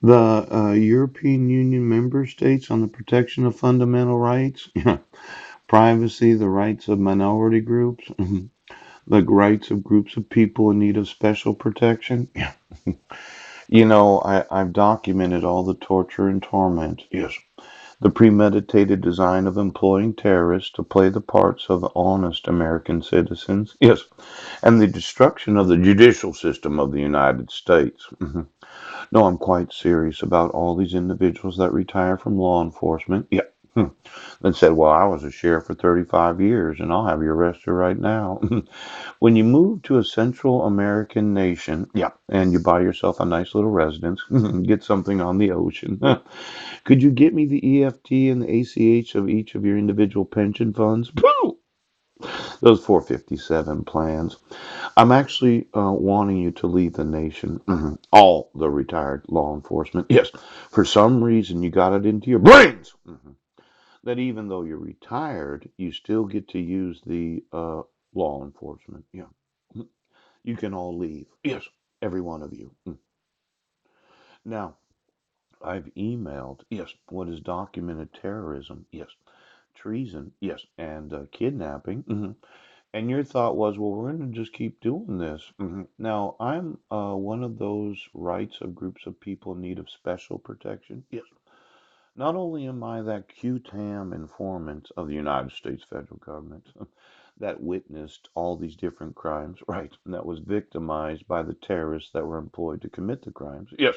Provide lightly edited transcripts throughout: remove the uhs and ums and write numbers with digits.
The European Union member states on the protection of fundamental rights, privacy, the rights of minority groups, the rights of groups of people in need of special protection. I've documented all the torture and torment. Yes. The premeditated design of employing terrorists to play the parts of honest American citizens. Yes. And the destruction of the judicial system of the United States. No, I'm quite serious about all these individuals that retire from law enforcement. Yeah. Then said, well, I was a sheriff for 35 years and I'll have you arrested right now. When you move to a Central American nation, yeah, and you buy yourself a nice little residence, get something on the ocean, could you get me the EFT and the ACH of each of your individual pension funds? Those 457 plans. I'm actually wanting you to leave the nation. All the retired law enforcement. Yes, for some reason you got it into your brains that even though you're retired, you still get to use the law enforcement. Yeah, you can all leave. Yes, every one of you. Now, I've emailed. Yes, what is documented terrorism? Yes, treason. Yes, and kidnapping. And your thought was, well, we're going to just keep doing this. Now, I'm one of those rights of groups of people in need of special protection. Yes. Not only am I that QTAM informant of the United States federal government that witnessed all these different crimes, right, and that was victimized by the terrorists that were employed to commit the crimes. Yes.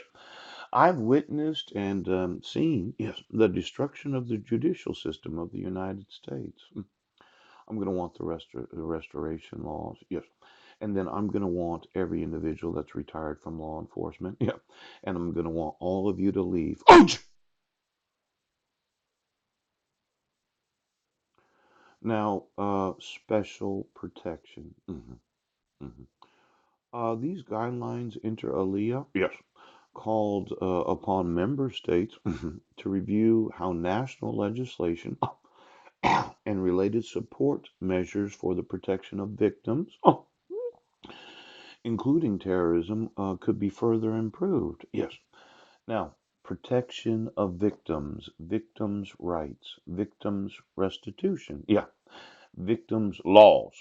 I've witnessed and seen, yes, the destruction of the judicial system of the United States. I'm going to want the restoration laws. Yes. And then I'm going to want every individual that's retired from law enforcement. Yeah. And I'm going to want all of you to leave. Ouch! Now, special protection. Hmm. These guidelines inter alia, yes, called upon member states to review how national legislation and related support measures for the protection of victims including terrorism, could be further improved. Yes. Now, protection of victims, victims' rights, victims' restitution. Yeah. Victims' laws.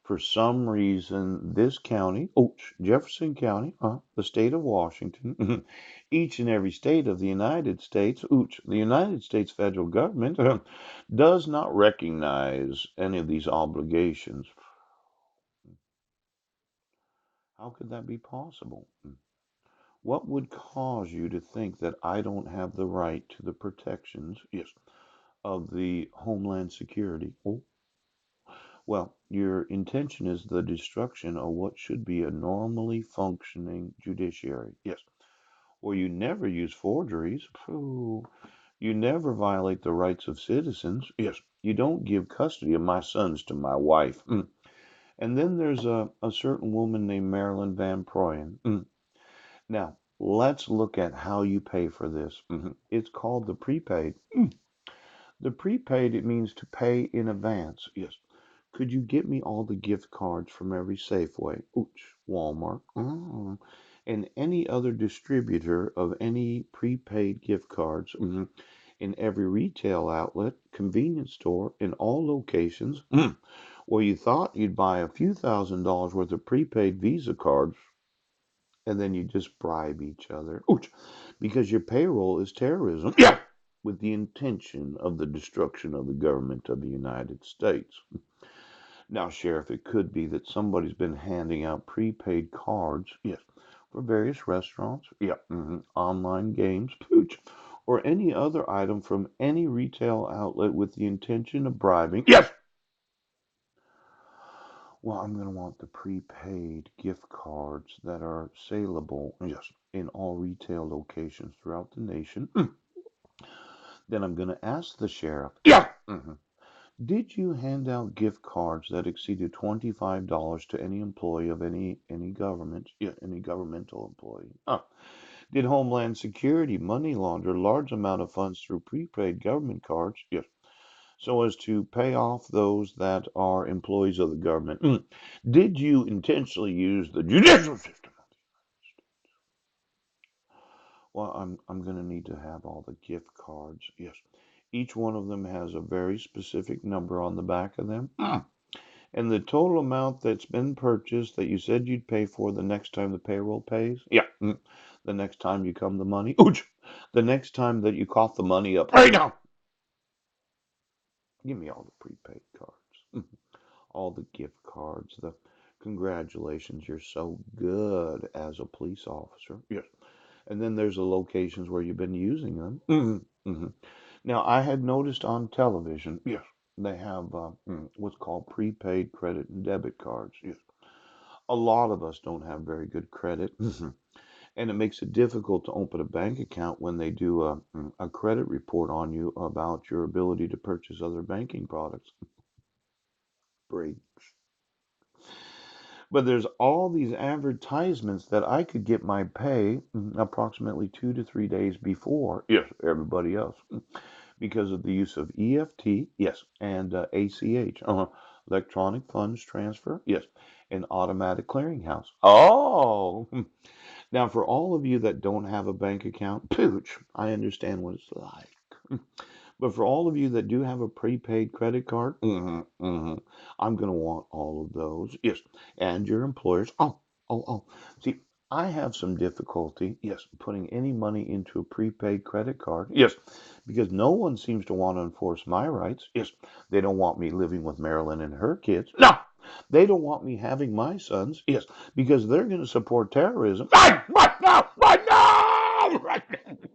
For some reason, this county, Jefferson County, the state of Washington, each and every state of the United States, the United States federal government does not recognize any of these obligations. How could that be possible? What would cause you to think that I don't have the right to the protections, yes, of the Homeland Security? Oh, well, your intention is the destruction of what should be a normally functioning judiciary. Yes. Or you never use forgeries. Phew. You never violate the rights of citizens. Yes. You don't give custody of my sons to my wife. And then there's a certain woman named Marilyn Van Proyen. Now, let's look at how you pay for this. It's called the prepaid. The prepaid, it means to pay in advance. Yes. Could you get me all the gift cards from every Safeway, Walmart, and any other distributor of any prepaid gift cards in every retail outlet, convenience store, in all locations where you thought you'd buy a few $1,000s worth of prepaid Visa cards and then you just bribe each other because your payroll is terrorism. Yeah. With the intention of the destruction of the government of the United States. Now, Sheriff, it could be that somebody's been handing out prepaid cards, yes, for various restaurants, yeah, online games, pooch, or any other item from any retail outlet with the intention of bribing. Yes! Well, I'm going to want the prepaid gift cards that are saleable, yes, in all retail locations throughout the nation. Then I'm going to ask the sheriff, yeah! Did you hand out gift cards that exceeded $25 to any employee of any government, yeah, any governmental employee? Did Homeland Security money launder large amount of funds through prepaid government cards? Yes. So as to pay off those that are employees of the government. Did you intentionally use the judicial system? Well, I'm going to need to have all the gift cards. Yes. Each one of them has a very specific number on the back of them. And the total amount that's been purchased that you said you'd pay for the next time the payroll pays? Yeah. The next time you come the money? Ooch. The next time that you cough the money up. Right now. Give me all the prepaid cards. All the gift cards. The congratulations, you're so good as a police officer. Yes. And then there's the locations where you've been using them. Now, I had noticed on television, yes, they have what's called prepaid credit and debit cards. Yes. A lot of us don't have very good credit, and it makes it difficult to open a bank account when they do a credit report on you about your ability to purchase other banking products. Break. But there's all these advertisements that I could get my pay approximately 2 to 3 days before, yes, everybody else, because of the use of EFT, yes, and ACH, electronic funds transfer, yes, and automatic clearinghouse. Oh, now for all of you that don't have a bank account, pooch, I understand what it's like. But for all of you that do have a prepaid credit card, I'm going to want all of those. Yes. And your employers. Oh. See, I have some difficulty, yes, putting any money into a prepaid credit card. Yes. Because no one seems to want to enforce my rights. Yes. They don't want me living with Marilyn and her kids. No. They don't want me having my sons. Yes. Because they're going to support terrorism. Right now. Right now. Right now.